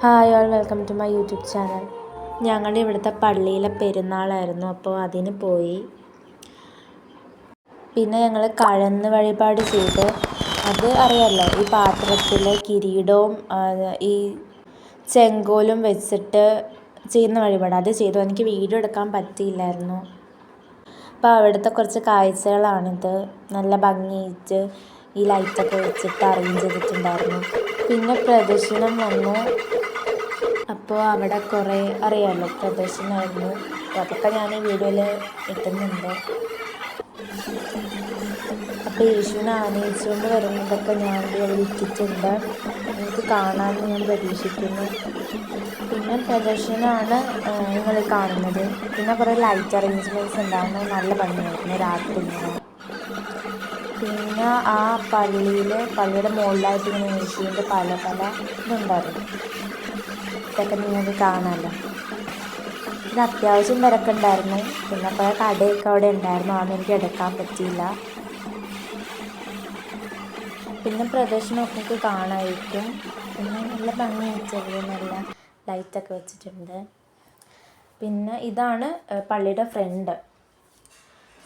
Hi all, welcome to my YouTube channel. ഞങ്ങളുടെ ഇവിടുത്തെ പള്ളിയിലെ പെരുന്നാളായിരുന്നു, അപ്പോൾ അതിന് പോയി. പിന്നെ ഞങ്ങൾ കഴന്ന് വഴിപാട് ചെയ്ത്, അത് അറിയാമല്ലോ, ഈ പാത്രത്തിൽ കിരീടവും ഈ ചെങ്കോലും വെച്ചിട്ട് ചെയ്യുന്ന വഴിപാട്, അത് ചെയ്തു. എനിക്ക് വീഡിയോ എടുക്കാൻ പറ്റിയില്ലായിരുന്നു. അപ്പോൾ അവിടുത്തെ കുറച്ച് കാഴ്ചകളാണിത്. നല്ല ഭംഗിയിട്ട് ഈ ലൈറ്റൊക്കെ വെച്ചിട്ട് അറേഞ്ച് ചെയ്തിട്ടുണ്ടായിരുന്നു. പിന്നെ പ്രദക്ഷിണം വന്നു. അപ്പോൾ അവിടെ കുറേ അറിയാമല്ലോ, പ്രദർശനമായിരുന്നു. അപ്പോൾ അതൊക്കെ ഞാൻ ഈ വീഡിയോയിൽ ഇട്ടുന്നുണ്ട്. അപ്പോൾ യേശുവിനെ ആനയിച്ചുകൊണ്ട് വരുന്നതൊക്കെ ഞാൻ അവിടെ ഇട്ടിട്ടുണ്ട്. എനിക്ക് കാണാമെന്ന് ഞാൻ പ്രതീക്ഷിക്കുന്നു. പിന്നെ പ്രദർശനമാണ് നിങ്ങൾ കാണുന്നത്. പിന്നെ കുറേ ലൈറ്റ് അറേഞ്ച്മെൻറ്റ്സ് ഉണ്ടാകുന്നത് നല്ല ഭംഗിയായിരുന്നു രാത്രി ഇങ്ങനെ. പിന്നെ ആ പള്ളിയുടെ മുകളിലായിട്ട് ഇങ്ങനെ യേശുവിൻ്റെ പല ഇതുണ്ടായിരുന്നു. ഇതൊക്കെ നിങ്ങൾക്ക് കാണാമല്ലോ. പിന്നെ അത്യാവശ്യം തിരക്കുണ്ടായിരുന്നു. പിന്നെ കുറേ കടയൊക്കെ അവിടെ ഉണ്ടായിരുന്നു, അതൊന്നും എനിക്ക് എടുക്കാൻ പറ്റിയില്ല. പിന്നെ പ്രദർശനമൊക്കെ എനിക്ക് കാണാമായിരിക്കും. പിന്നെ നല്ല ഭംഗിയായിട്ട് നല്ല ലൈറ്റൊക്കെ വെച്ചിട്ടുണ്ട്. പിന്നെ ഇതാണ് പള്ളിയുടെ ഫ്രണ്ട്.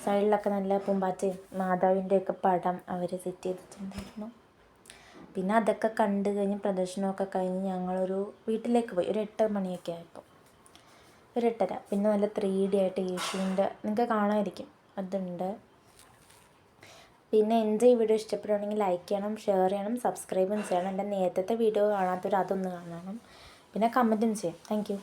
സൈഡിലൊക്കെ നല്ല പൂമ്പാറ്റയും മാതാവിൻ്റെയൊക്കെ പടം അവർ സെറ്റ് ചെയ്തിട്ടുണ്ടായിരുന്നു. പിന്നെ അതൊക്കെ കണ്ടു കഴിഞ്ഞ് പ്രദർശനമൊക്കെ കഴിഞ്ഞ് ഞങ്ങളൊരു വീട്ടിലേക്ക് പോയി. ഒരു 8 മണിയൊക്കെ ആയപ്പോൾ, ഒരു 8:30. പിന്നെ നല്ല 3D ആയിട്ട് യേശുവിൻ്റെ നിങ്ങൾക്ക് കാണാമായിരിക്കും, അതുണ്ട്. പിന്നെ എൻ്റെ ഈ വീഡിയോ ഇഷ്ടപ്പെടുകയാണെങ്കിൽ ലൈക്ക് ചെയ്യണം, ഷെയർ ചെയ്യണം, സബ്സ്ക്രൈബും ചെയ്യണം. എൻ്റെ നേരത്തെ വീഡിയോ കാണാത്തവർ അതൊന്ന് കാണണം. പിന്നെ കമൻറ്റും ചെയ്യാം. Thank you.